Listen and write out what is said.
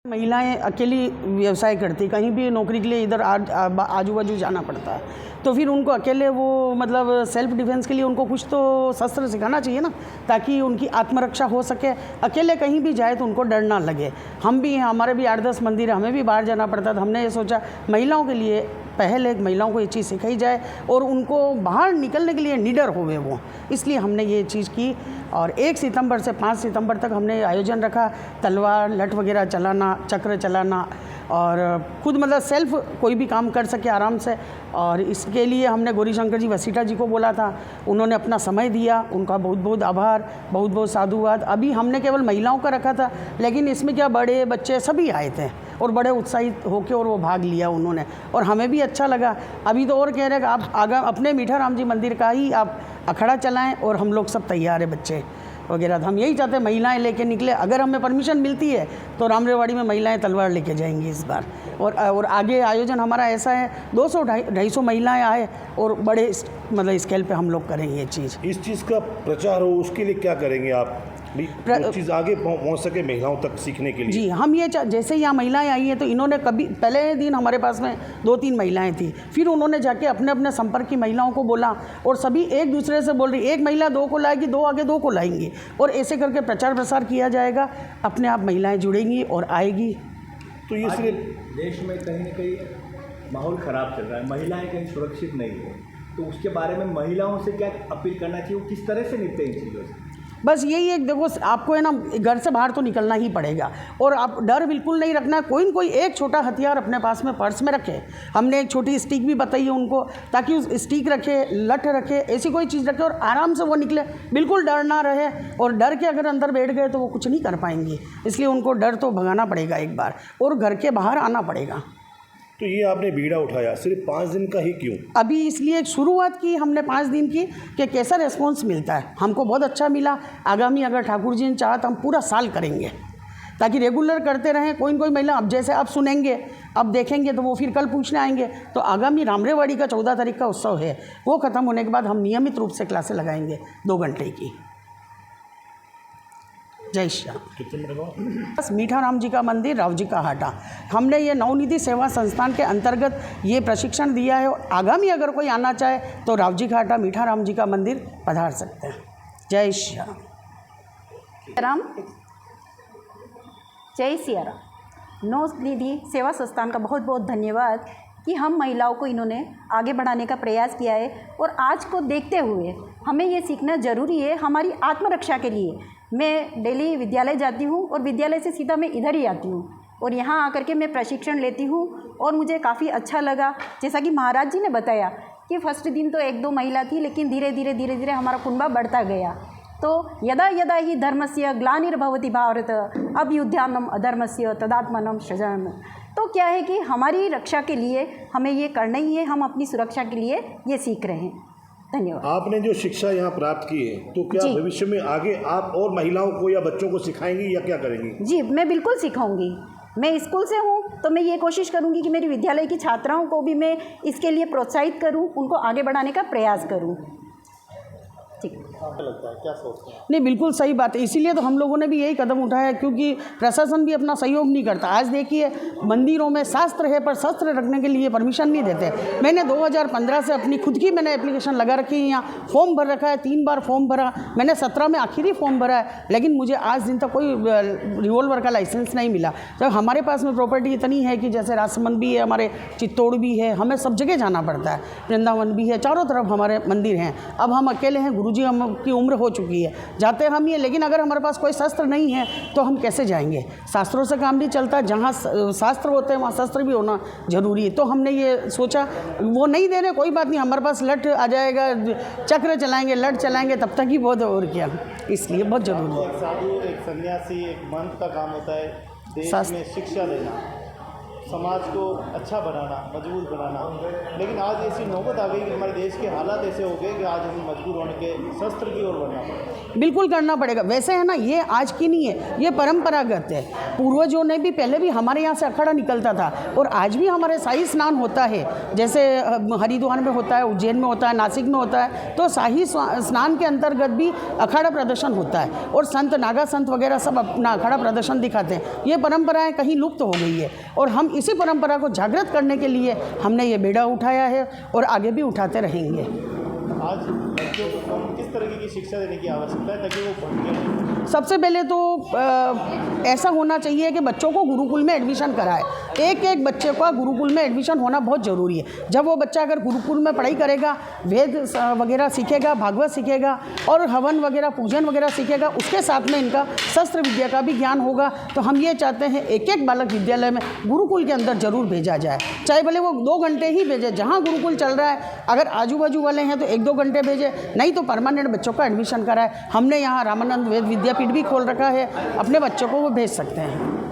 महिलाएं अकेली व्यवसाय करती, कहीं भी नौकरी के लिए इधर आजू बाजू जाना पड़ता है, तो फिर उनको अकेले वो मतलब सेल्फ डिफेंस के लिए उनको कुछ तो शस्त्र सिखाना चाहिए ना, ताकि उनकी आत्मरक्षा हो सके। अकेले कहीं भी जाए तो उनको डर ना लगे। हम भी हैं, हमारे भी 8-10 मंदिर है, हमें भी बाहर जाना पड़ता था। हमने ये सोचा महिलाओं के लिए पहले महिलाओं को ये चीज़ सिखाई जाए और उनको बाहर निकलने के लिए निडर होवे वो, इसलिए हमने ये चीज़ की। और 1 सितंबर से 5 सितंबर तक हमने आयोजन रखा, तलवार लठ वगैरह चलाना, चक्र चलाना, और खुद मतलब सेल्फ कोई भी काम कर सके आराम से। और इसके लिए हमने गौरीशंकर जी वसीठा जी को बोला था, उन्होंने अपना समय दिया, उनका बहुत बहुत आभार, बहुत बहुत साधुवाद। अभी हमने केवल महिलाओं का रखा था, लेकिन इसमें क्या बड़े बच्चे सभी आए थे और बड़े उत्साहित होकर और वो भाग लिया उन्होंने, और हमें भी अच्छा लगा। अभी तो और कह रहे हैं कि आप आगे अपने मीठा राम जी मंदिर का ही आप अखाड़ा चलाएं, और हम लोग सब तैयार है, बच्चे वगैरह। हम यही चाहते हैं महिलाएं लेके निकले। अगर हमें परमिशन मिलती है तो रामरेवाड़ी में महिलाएं तलवार लेके जाएंगी इस बार। और आगे आयोजन हमारा ऐसा है, 200-250 महिलाएं आए और बड़े मतलब स्केल पे हम लोग करेंगे ये चीज़। इस चीज़ का प्रचार हो उसके लिए क्या करेंगे आप, वो चीज़ आगे पहुंच सके महिलाओं तक सीखने के लिए? जी, हम ये जैसे यहाँ महिलाएं आई हैं तो इन्होंने कभी पहले दिन हमारे पास में 2-3 महिलाएं थी, फिर उन्होंने जाके अपने अपने संपर्क की महिलाओं को बोला, और सभी एक दूसरे से बोल रही, एक महिला 2 को लाएगी, 2 आगे 2 को लाएंगी, और ऐसे करके प्रचार प्रसार किया जाएगा। अपने आप महिलाएँ जुड़ेंगी और आएगी। तो ये सिर्फ देश में कहीं ना कहीं माहौल ख़राब चल रहा है, महिलाएं कहीं सुरक्षित नहीं है, तो उसके बारे में महिलाओं से क्या अपील करना चाहिए, वो किस तरह से निपटे इन चीज़ों से? बस यही है, देखो आपको है ना घर से बाहर तो निकलना ही पड़ेगा, और आप डर बिल्कुल नहीं रखना है। कोई न कोई एक छोटा हथियार अपने पास में पर्स में रखे। हमने एक छोटी स्टिक भी बताई है उनको, ताकि उस स्टिक रखे, लठ रखे, ऐसी कोई चीज़ रखे और आराम से वो निकले, बिल्कुल डर ना रहे। और डर के अगर अंदर बैठ गए तो वो कुछ नहीं कर पाएंगे, इसलिए उनको डर तो भगाना पड़ेगा एक बार, और घर के बाहर आना पड़ेगा। तो ये आपने बीड़ा उठाया सिर्फ 5 दिन का ही क्यों? अभी इसलिए शुरुआत की हमने 5 दिन की कि कैसा रिस्पॉन्स मिलता है, हमको बहुत अच्छा मिला। आगामी अगर ठाकुर जी ने चाहा तो हम पूरा साल करेंगे, ताकि रेगुलर करते रहें। कोई न कोई महिला अब जैसे आप सुनेंगे, अब देखेंगे तो वो फिर कल पूछने आएंगे। तो आगामी रामरेवाड़ी का 14 तारीख का उत्सव है, वो ख़त्म होने के बाद हम नियमित रूप से क्लासें लगाएंगे 2 घंटे की। जय श्याम। बस मीठा राम जी का मंदिर, राव जी का हाटा। हमने ये नवनिधि सेवा संस्थान के अंतर्गत ये प्रशिक्षण दिया है, और आगामी अगर कोई आना चाहे तो राव जी का हाटा, मीठा राम जी का मंदिर पधार सकते हैं। जय श्याम। राम, जय सिया राम। नवनिधि सेवा संस्थान का बहुत बहुत धन्यवाद कि हम महिलाओं को इन्होंने आगे बढ़ाने का प्रयास किया है, और आज को देखते हुए हमें ये सीखना ज़रूरी है हमारी आत्मरक्षा के लिए। मैं डेली विद्यालय जाती हूँ, और विद्यालय से सीधा मैं इधर ही आती हूँ, और यहाँ आकर के मैं प्रशिक्षण लेती हूँ, और मुझे काफ़ी अच्छा लगा। जैसा कि महाराज जी ने बताया कि फर्स्ट दिन तो 1-2 महिला थी, लेकिन धीरे धीरे हमारा कुनबा बढ़ता गया। तो यदा यदा ही धर्मस्य ग्लानिर्भवति भारत अभ्युत्थानम् अधर्मस्य तदात्मानं सृजामि। तो क्या है कि हमारी रक्षा के लिए हमें ये करना ही है, हम अपनी सुरक्षा के लिए ये सीख रहे हैं। धन्यवाद। आपने जो शिक्षा यहाँ प्राप्त की है, तो क्या भविष्य में आगे आप और महिलाओं को या बच्चों को सिखाएंगी या क्या करेंगी? जी, मैं बिल्कुल सिखाऊंगी। मैं स्कूल से हूँ तो मैं ये कोशिश करूँगी कि मेरी विद्यालय की छात्राओं को भी मैं इसके लिए प्रोत्साहित करूँ, उनको आगे बढ़ाने का प्रयास करूँ। ठीक लगता है, क्या सोचते हैं? नहीं, बिल्कुल सही बात है। इसीलिए तो हम लोगों ने भी यही कदम उठाया, क्योंकि प्रशासन भी अपना सहयोग नहीं करता। आज देखिए मंदिरों में शास्त्र है, पर शस्त्र रखने के लिए परमिशन नहीं देते। मैंने 2015 से अपनी खुद की मैंने एप्लीकेशन लगा रखी है, यहाँ फॉर्म भर रखा है, 3 बार फॉर्म भरा। मैंने 17 में आखिरी फॉर्म भरा है, लेकिन मुझे आज दिन तक कोई रिवॉल्वर का लाइसेंस नहीं मिला। जब हमारे पास में प्रॉपर्टी इतनी है कि जैसे राजसमंद भी है, हमारे चित्तौड़ भी है, हमें सब जगह जाना पड़ता है, वृंदावन भी है, चारों तरफ हमारे मंदिर हैं। अब हम अकेले हैं, गुरुजी हम की उम्र हो चुकी है, जाते हम ही, लेकिन अगर हमारे पास कोई शस्त्र नहीं है तो हम कैसे जाएंगे? शास्त्रों से काम नहीं चलता, जहाँ शास्त्र होते हैं वहाँ शस्त्र भी होना जरूरी है। तो हमने ये सोचा, वो नहीं दे रहे, कोई बात नहीं, हमारे पास लठ आ जाएगा, चक्र चलाएंगे, लठ चलाएंगे, तब तक ही बहुत, और क्या, इसलिए बहुत जरूरी है। एक साधु, एक सन्यासी, एक मंत्र का काम होता है देश में शिक्षा देना। समाज को अच्छा बनाना, मजबूत बनाना। लेकिन आज ऐसी नौबत आ गई कि हमारे देश के हालात ऐसे हो गए कि आज हमें मजबूर होने के शस्त्र की ओर बढ़ना पड़ेगा। बिल्कुल करना पड़ेगा। वैसे है ना, ये आज की नहीं है, ये परंपरागत है। पूर्वजों ने भी पहले भी हमारे यहाँ से अखाड़ा निकलता था और आज भी हमारे शाही स्नान होता है। जैसे हरिद्वार में होता है, उज्जैन में होता है, नासिक में होता है, तो शाही स्नान के अंतर्गत भी अखाड़ा प्रदर्शन होता है और संत नागा संत वगैरह सब अपना अखाड़ा प्रदर्शन दिखाते हैं। ये परंपराएं कहीं लुप्त हो गई है और हम इसी परंपरा को जागृत करने के लिए हमने ये बेड़ा उठाया है और आगे भी उठाते रहेंगे। आज बच्चों को किस तरीके की शिक्षा देने की आवश्यकता है ताकि वो भटके? सबसे पहले तो ऐसा होना चाहिए कि बच्चों को गुरुकुल में एडमिशन कराए। एक एक बच्चे का गुरुकुल में एडमिशन होना बहुत ज़रूरी है। जब वो बच्चा अगर गुरुकुल में पढ़ाई करेगा, वेद वगैरह सीखेगा, भागवत सीखेगा और हवन वगैरह पूजन वगैरह सीखेगा, उसके साथ में इनका शस्त्र विद्या का भी ज्ञान होगा। तो हम ये चाहते हैं एक एक बालक विद्यालय में गुरुकुल के अंदर ज़रूर भेजा जाए, चाहे भले वो 2 घंटे ही भेजे। जहाँ गुरुकुल चल रहा है, अगर आजू बाजू वाले हैं तो 1-2 घंटे भेजे, नहीं तो परमानेंट बच्चों का एडमिशन कराए। हमने यहाँ रामानंद वेद विद्यापीठ भी खोल रखा है, अपने बच्चों को वो भेज सकते हैं।